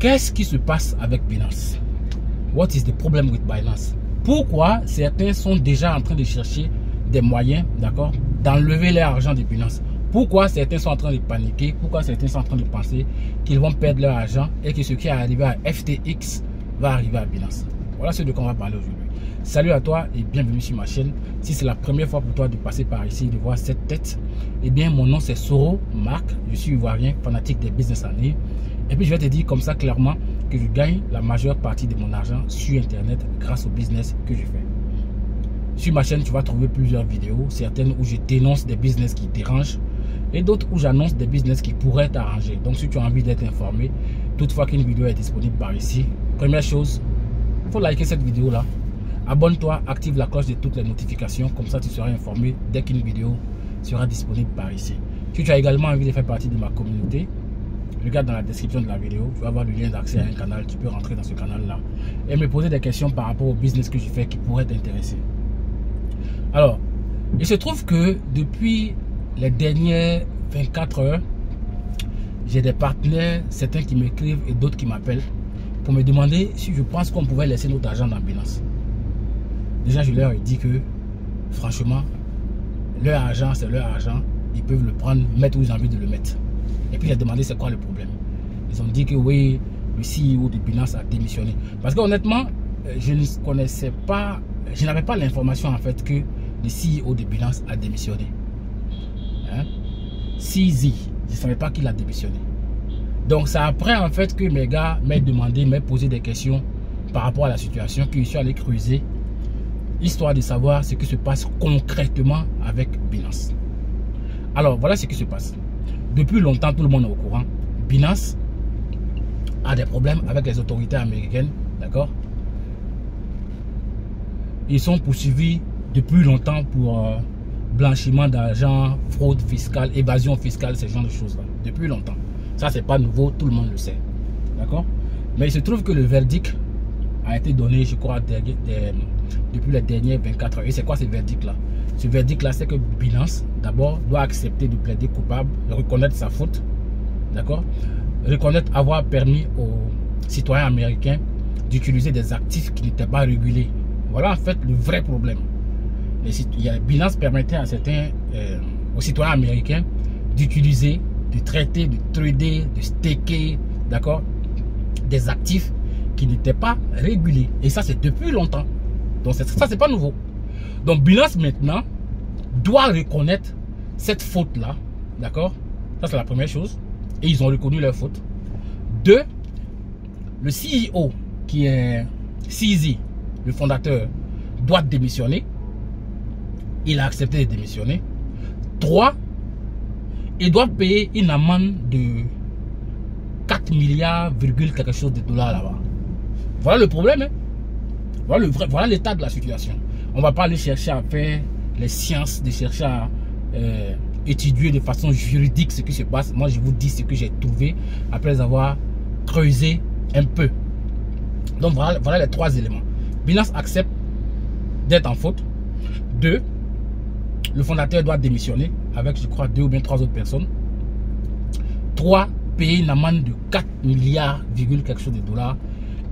Qu'est-ce qui se passe avec Binance? What is the problem with Binance? Pourquoi certains sont déjà en train de chercher des moyens, d'accord, d'enlever leur argent de Binance? Pourquoi certains sont en train de paniquer? Pourquoi certains sont en train de penser qu'ils vont perdre leur argent et que ce qui est arrivé à FTX va arriver à Binance? Voilà ce de quoi on va parler aujourd'hui. Salut à toi et bienvenue sur ma chaîne. Si c'est la première fois pour toi de passer par ici, de voir cette tête, eh bien mon nom c'est Soro Marc. Je suis ivoirien, fanatique des business en ligne. Et puis je vais te dire comme ça clairement que je gagne la majeure partie de mon argent sur internet grâce au business que je fais. Sur ma chaîne, tu vas trouver plusieurs vidéos, certaines où je dénonce des business qui dérangent et d'autres où j'annonce des business qui pourraient t'arranger. Donc si tu as envie d'être informé, toutefois qu'une vidéo est disponible par ici, première chose, il faut liker cette vidéo là. Abonne-toi, active la cloche de toutes les notifications, comme ça tu seras informé dès qu'une vidéo sera disponible par ici. Si tu as également envie de faire partie de ma communauté, regarde dans la description de la vidéo, tu vas avoir le lien d'accès à un canal, tu peux rentrer dans ce canal là et me poser des questions par rapport au business que je fais qui pourraient t'intéresser. Alors, il se trouve que depuis les dernières 24 heures, j'ai des partenaires, certains qui m'écrivent et d'autres qui m'appellent pour me demander si je pense qu'on pouvait laisser notre argent dans Binance. Déjà, je leur ai dit que, franchement, leur argent, c'est leur argent. Ils peuvent le prendre, mettre où ils ont envie de le mettre. Et puis, j'ai demandé c'est quoi le problème. Ils ont dit que oui, le CEO de Binance a démissionné. Parce que honnêtement, je ne connaissais pas, je n'avais pas l'information en fait que le CEO de Binance a démissionné. Hein? CZ, je ne savais pas qu'il a démissionné. Donc, c'est après en fait que mes gars m'ont demandé, m'ont posé des questions par rapport à la situation, que je suis allé creuser, histoire de savoir ce qui se passe concrètement avec Binance. Alors, voilà ce qui se passe. Depuis longtemps, tout le monde est au courant. Binance a des problèmes avec les autorités américaines, d'accord? Ils sont poursuivis depuis longtemps pour blanchiment d'argent, fraude fiscale, évasion fiscale, ce genre de choses-là. Depuis longtemps. Ça, c'est pas nouveau, tout le monde le sait. D'accord? Mais il se trouve que le verdict a été donné, je crois, depuis les dernières 24 heures. Et c'est quoi ce verdict-là? Ce verdict-là, c'est que Binance, d'abord, doit accepter de plaider coupable, reconnaître sa faute, d'accord? Reconnaître avoir permis aux citoyens américains d'utiliser des actifs qui n'étaient pas régulés. Voilà en fait le vrai problème. Binance permettait à certains, aux citoyens américains d'utiliser, de traiter, de trader, de staker, d'accord, des actifs qui n'étaient pas régulés. Et ça, c'est depuis longtemps. Donc ça, c'est pas nouveau. Donc Binance maintenant doit reconnaître cette faute-là, d'accord? Ça, c'est la première chose. Et ils ont reconnu leur faute. Deux, le CEO qui est CZ, le fondateur, doit démissionner. Il a accepté de démissionner. 3, il doit payer une amende de 4 milliards, quelque chose de dollars là-bas. Voilà le problème. Hein? Voilà l'état de la situation. On ne va pas aller chercher à faire les sciences, de chercher à étudier de façon juridique ce qui se passe. Moi, je vous dis ce que j'ai trouvé après avoir creusé un peu. Donc, voilà les 3 éléments. Binance accepte d'être en faute. 2, le fondateur doit démissionner avec, je crois, 2 ou bien 3 autres personnes. 3, payer une amende de 4 milliards, quelque chose de dollars.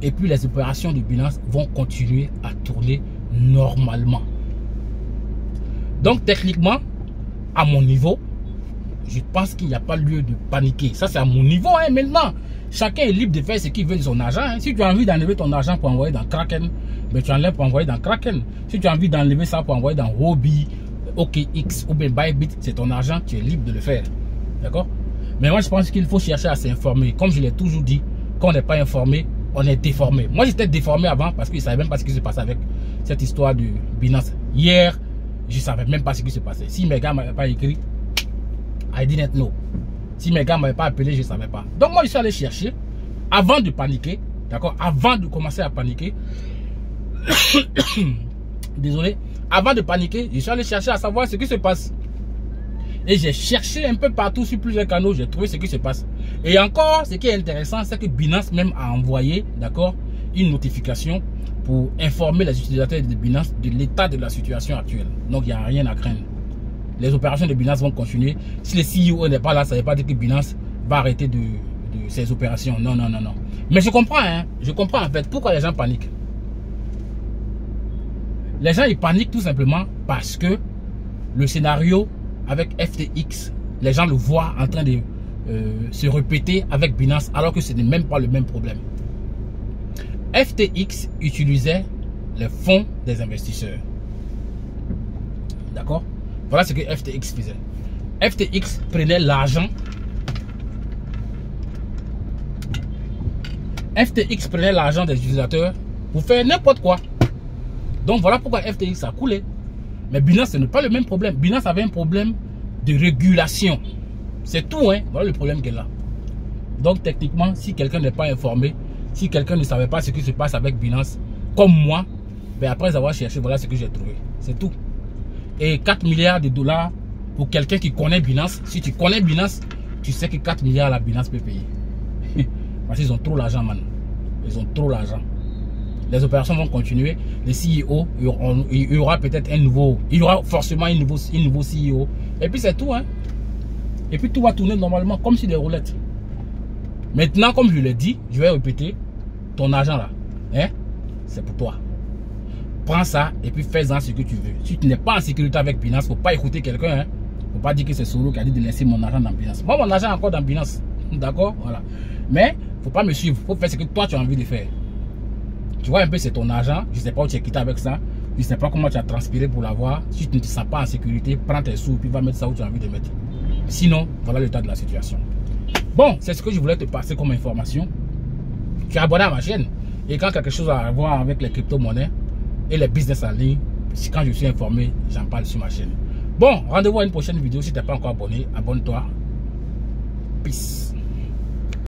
Et puis, les opérations de Binance vont continuer à tourner normalement. Donc, techniquement, à mon niveau, je pense qu'il n'y a pas lieu de paniquer. Ça, c'est à mon niveau, hein, maintenant. Chacun est libre de faire ce qu'il veut de son argent. Hein. Si tu as envie d'enlever ton argent pour envoyer dans Kraken, ben, tu enlèves pour envoyer dans Kraken. Si tu as envie d'enlever ça pour envoyer dans Huobi, OKX ou bien Bybit, c'est ton argent, tu es libre de le faire. D'accord? Mais moi, je pense qu'il faut chercher à s'informer. Comme je l'ai toujours dit, quand on n'est pas informé, on est déformé. Moi, j'étais déformé avant parce que je ne savais même pas ce qui se passait avec cette histoire de Binance. Hier, je ne savais même pas ce qui se passait. Si mes gars ne m'avaient pas écrit, I didn't know. Si mes gars ne m'avaient pas appelé, je ne savais pas. Donc, moi, je suis allé chercher avant de paniquer. D'accord? Avant de commencer à paniquer. Désolé. Avant de paniquer, je suis allé chercher à savoir ce qui se passe. Et j'ai cherché un peu partout sur plusieurs canaux, j'ai trouvé ce qui se passe. Et encore, ce qui est intéressant, c'est que Binance même a envoyé, d'accord, une notification pour informer les utilisateurs de Binance de l'état de la situation actuelle. Donc, il n'y a rien à craindre. Les opérations de Binance vont continuer. Si le CEO n'est pas là, ça ne veut pas dire que Binance va arrêter ces opérations. Non, non, non, non. Mais je comprends, hein. Je comprends en fait pourquoi les gens paniquent. Les gens, ils paniquent tout simplement parce que le scénario avec FTX, les gens le voient en train de se répéter avec Binance, alors que ce n'est même pas le même problème. FTX utilisait les fonds des investisseurs. D'accord? Voilà ce que FTX faisait. FTX prenait l'argent. FTX prenait l'argent des utilisateurs pour faire n'importe quoi. Donc voilà pourquoi FTX a coulé. Mais Binance, ce n'est pas le même problème. Binance avait un problème de régulation. C'est tout, hein. Voilà le problème qu'elle a. Donc techniquement, si quelqu'un n'est pas informé, si quelqu'un ne savait pas ce qui se passe avec Binance, comme moi, ben après avoir cherché, voilà ce que j'ai trouvé. C'est tout. Et 4 milliards de dollars pour quelqu'un qui connaît Binance. Si tu connais Binance, tu sais que 4 milliards la Binance peut payer. Parce qu'ils ont trop l'argent, man. Ils ont trop l'argent. Les opérations vont continuer. Les CEO, il y aura peut-être un nouveau, il y aura forcément un nouveau CEO. Et puis c'est tout, hein. Et puis tout va tourner normalement, comme sur des roulettes. Maintenant, comme je l'ai dit, je vais répéter, ton argent là, hein, c'est pour toi. Prends ça et puis fais-en ce que tu veux. Si tu n'es pas en sécurité avec Binance, faut pas écouter quelqu'un, hein. Faut pas dire que c'est Soro qui a dit de laisser mon argent dans Binance. Moi, mon argent est encore dans Binance. D'accord? Voilà. Mais, faut pas me suivre. Faut faire ce que toi tu as envie de faire. Tu vois un peu, c'est ton argent. Je sais pas où tu es quitté avec ça. Je sais pas comment tu as transpiré pour l'avoir. Si tu ne te sens pas en sécurité, prends tes sous et puis va mettre ça où tu as envie de mettre. Sinon, voilà l'état de la situation. Bon, c'est ce que je voulais te passer comme information. Tu es abonné à ma chaîne. Et quand quelque chose a à voir avec les crypto-monnaies et les business en ligne, quand je suis informé, j'en parle sur ma chaîne. Bon, rendez-vous à une prochaine vidéo. Si tu n'es pas encore abonné, abonne-toi. Peace.